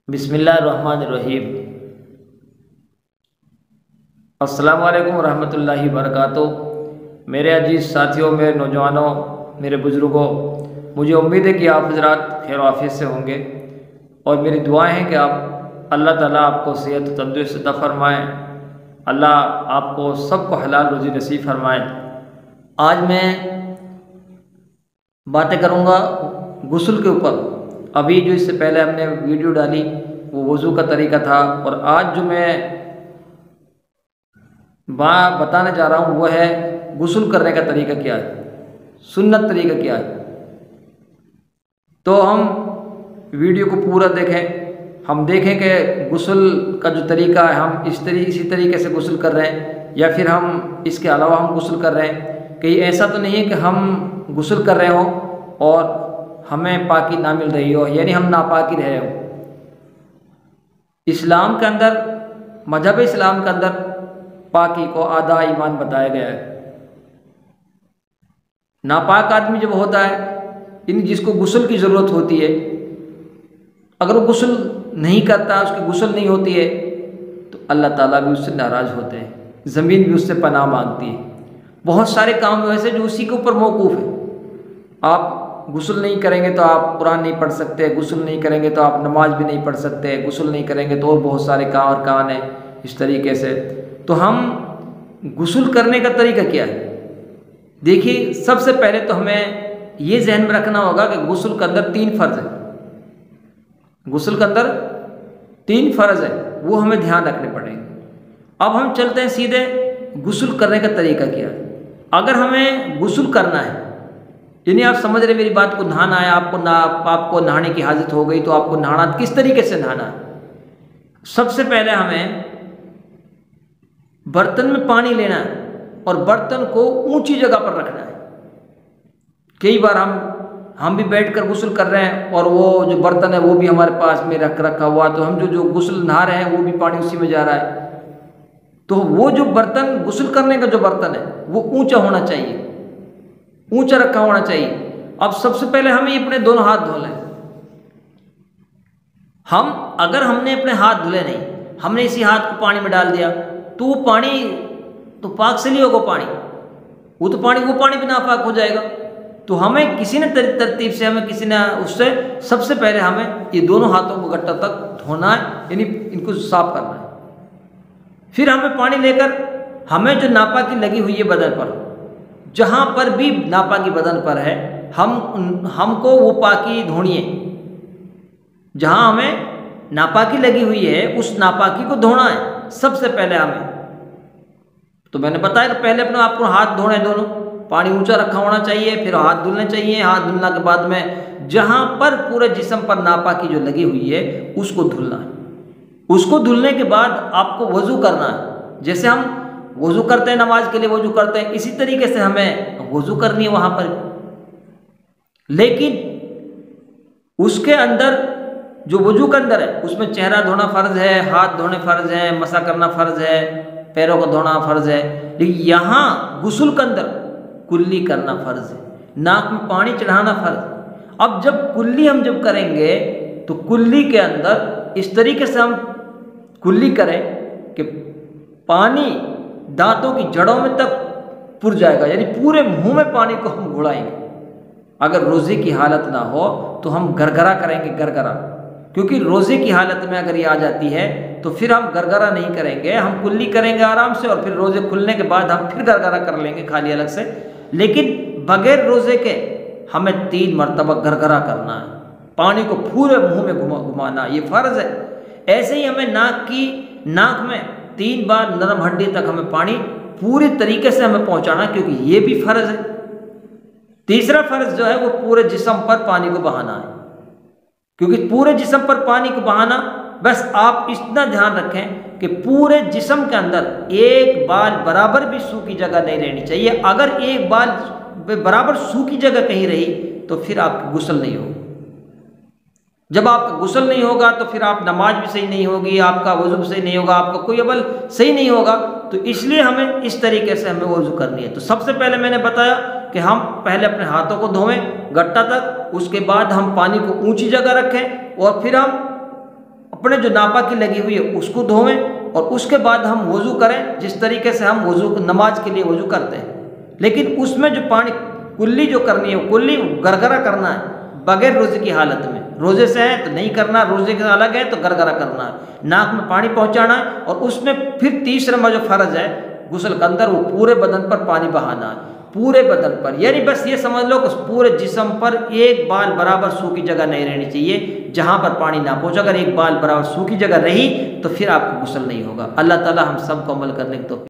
بسم اللہ الرحمن الرحیم۔ السلام علیکم ورحمۃ اللہ وبرکاتہ۔ میرے عزیز ساتھیوں، میرے نوجوانوں، میرے بزرگوں، مجھے امید ہے کہ آپ حضرات خیر و عافیت سے ہوں گے، اور میری دعائیں ہیں کہ اللہ تعالیٰ آپ کو صحت و تندرست عطا فرمائیں، اللہ آپ کو سب کو حلال روزی نصیب فرمائیں۔ آج میں باتیں کروں گا غسل کے اوپر۔ ابھی جو اس سے پہلے ہم نے ویڈیو ڈالی وہ وضو کا طریقہ تھا، اور آج جو میں بتانے جا رہا ہوں وہ ہے غسل کرنے کا طریقہ کیا ہے، سنت طریقہ کیا ہے۔ تو ہم ویڈیو کو پورا دیکھیں، ہم دیکھیں کہ غسل کا جو طریقہ ہے ہم اسی طریقے سے غسل کر رہے ہیں، یا پھر ہم اس کے علاوہ ہم غسل کر رہے ہیں۔ کہیں ایسا تو نہیں ہے کہ ہم غسل کر رہے ہوں اور ہمیں پاکی نہ مل رہی ہو، یعنی ہم ناپاکی رہے ہوں۔ اسلام کے اندر، مذہب اسلام کے اندر پاکی کو آدھا ایمان بتایا گیا ہے۔ ناپاک آدمی جب ہوتا ہے، یعنی جس کو غسل کی ضرورت ہوتی ہے، اگر وہ غسل نہیں کرتا، اس کی غسل نہیں ہوتی ہے، تو اللہ تعالیٰ بھی اس سے ناراض ہوتے ہیں، زمین بھی اس سے پناہ مانگتی ہے۔ بہت سارے کام ایسے جو اسی کے اوپر موقوف ہے۔ آپ غسل نہیں کریں گے تو آپ قرآن نہیں پڑھ سکتے، غسل نہیں کریں گے تو آپ نماز بھی نہیں پڑھ سکتے، غسل نہیں کریں گے تو اور بہت سارے کام ارکان ہیں اس طریقے سے۔ تو ہم غسل کرنے کا طریقہ کیا ہے؟ دیکھیے، سب سے پہلے تو ہمیں یہ ذہن میں رکھنا ہوگا کہ غسل کے اندر 3 فرض ہیں۔ غسل کے اندر 3 فرض ہیں، وہ ہمیں دھیان رکھنے پڑیں گے۔ اب ہم چلتے ہیں سیدھے غسل کرنے کا طریقہ کیا ہے۔ اگر ہمیں غسل کرنا ہے، یعنی آپ سمجھ رہے میری بات کو، نہانا ہے آپ کو نہانے کی حاجت ہو گئی، تو آپ کو نہانا کس طریقے سے نہانا ہے؟ سب سے پہلے ہمیں برتن میں پانی لینا ہے، اور برتن کو اونچی جگہ پر رکھنا ہے۔ کئی بار ہم بھی بیٹھ کر غسل کر رہے ہیں، اور وہ جو برتن ہے وہ بھی ہمارے پاس میں رکھا ہوا، تو ہم جو غسل نہا رہے ہیں وہ بھی پانی اسی میں جا رہا ہے۔ تو وہ جو برتن، غسل کرنے کا جو برتن ہے وہ اونچا ہونا چاہیے، اونچا رکھا ہونا چاہیے۔ اب سب سے پہلے ہمیں اپنے دونوں ہاتھ دھو لیں۔ اگر ہم نے اپنے ہاتھ دھلے نہیں، ہم نے اسی ہاتھ کو پانی میں ڈال دیا، تو وہ پانی تو پاک سے نہیں ہوگا، وہ پانی بھی ناپاک ہو جائے گا۔ تو ہمیں کسی نے ترتیب سے اس سے سب سے پہلے ہمیں یہ دونوں ہاتھوں کو گٹا تک دھونا ہے، یعنی ان کو صاف کرنا ہے۔ پھر ہمیں پانی لے کر ہمیں جو ناپاکی لگی ہوئی ہے بدن پر، جہاں پر بھی ناپاکی بدن پر ہے، ہم کو وہ پاکی دھونی ہے۔ جہاں ہمیں ناپاکی لگی ہوئی ہے اس ناپاکی کو دھونا ہے سب سے پہلے ہمیں۔ تو میں نے بتایا کہ پہلے اپنے آپ کو ہاتھ دھونے، دونوں پانی اونچا رکھا ہونا چاہیے، پھر ہاتھ دھلنے چاہیے۔ ہاتھ دھلنے کے بعد میں جہاں پر پورے جسم پر ناپاکی جو لگی ہوئی ہے اس کو دھلنا ہے۔ اس کو دھلنے کے بعد آپ کو وضو کرنا ہے۔ جیسے ہم وضو کرتے ہیں، نماز کے لیے وضو کرتے ہیں، اسی طریقے سے ہمیں وضو کرنی ہے وہاں پر۔ لیکن اس کے اندر جو وضو کے اندر ہے اس میں چہرہ دھونا فرض ہے، ہاتھ دھونے فرض ہے، مسح کرنا فرض ہے، پیروں کو دھونا فرض ہے۔ لیکن یہاں غسل کے اندر کلی کرنا فرض ہے، ناک میں پانی چڑھانا فرض ہے۔ اب جب کلی ہم کریں گے تو کلی کے اندر اس طریقے سے ہم کلی کریں کہ پانی دانتوں کی جڑوں میں تک پر جائے گا، یعنی پورے منہ میں پانی کو ہم گھڑائیں گے۔ اگر روزے کی حالت نہ ہو تو ہم گرگرا کریں گے، گرگرا، کیونکہ روزے کی حالت میں اگر یہ آ جاتی ہے تو پھر ہم گرگرا نہیں کریں گے، ہم کلی کریں گے آرام سے، اور پھر روزے کھلنے کے بعد ہم پھر گرگرا کر لیں گے خالی الگ سے۔ لیکن بغیر روزے کے ہمیں 3 مرتبہ گرگرا کرنا ہے، پانی کو پورے منہ میں گھمانا، یہ فرض ہے۔ ایسے ہی ہمیں ناک میں 3 بار نرم ہڈی تک ہمیں پانی پوری طریقے سے ہمیں پہنچانا، کیونکہ یہ بھی فرض ہے۔ تیسرا فرض جو ہے وہ پورے جسم پر پانی کو بہانا ہے، کیونکہ پورے جسم پر پانی کو بہانا، بس آپ اتنا دھیان رکھیں کہ پورے جسم کے اندر ایک بال برابر بھی سوکھی جگہ نہیں رہنی چاہیے۔ اگر ایک بال برابر سوکھی جگہ کہیں رہی تو پھر آپ کی غسل نہیں ہوگی۔ جب آپ کا غسل نہیں ہوگا تو پھر آپ نماز بھی صحیح نہیں ہوگی، آپ کا وضو بھی صحیح نہیں ہوگا، آپ کا کوئی عمل صحیح نہیں ہوگا۔ تو اس لیے ہمیں اس طریقے سے ہمیں وضو کرنی ہے۔ تو سب سے پہلے میں نے بتایا کہ ہم پہلے اپنے ہاتھوں کو دھوئیں گٹا تک، اس کے بعد ہم پانی کو اونچی جگہ رکھیں، اور پھر ہم اپنے جو ناپاکی لگی ہوئی ہے اس کو دھویں، اور اس کے بعد ہم وضو کریں جس طریقے سے ہم وضو نماز کے لیے وضو کرتے ہیں۔ لیکن اس میں جو پانی کلی جو کرنی ہے، کلی گرگرا کرنا ہے بغیر روزے کی حالت میں۔ روزے سے ہے تو نہیں کرنا، روزے کا الگ ہے تو گرگرا کرنا ہے، ناک میں پانی پہنچانا ہے، اور اس میں پھر تیسرا جو فرض ہے غسل کے اندر، وہ پورے بدن پر پانی بہانا ہے، پورے بدن پر، یعنی بس یہ سمجھ لو کہ پورے جسم پر ایک بال برابر سوکھی جگہ نہیں رہنی چاہیے جہاں پر پانی نہ پہنچے۔ اگر ایک بال برابر سوکھی جگہ رہی تو پھر آپ کو غسل نہیں ہوگا۔ اللہ تعالی ہم سب کو عمل کرنے کی توفیق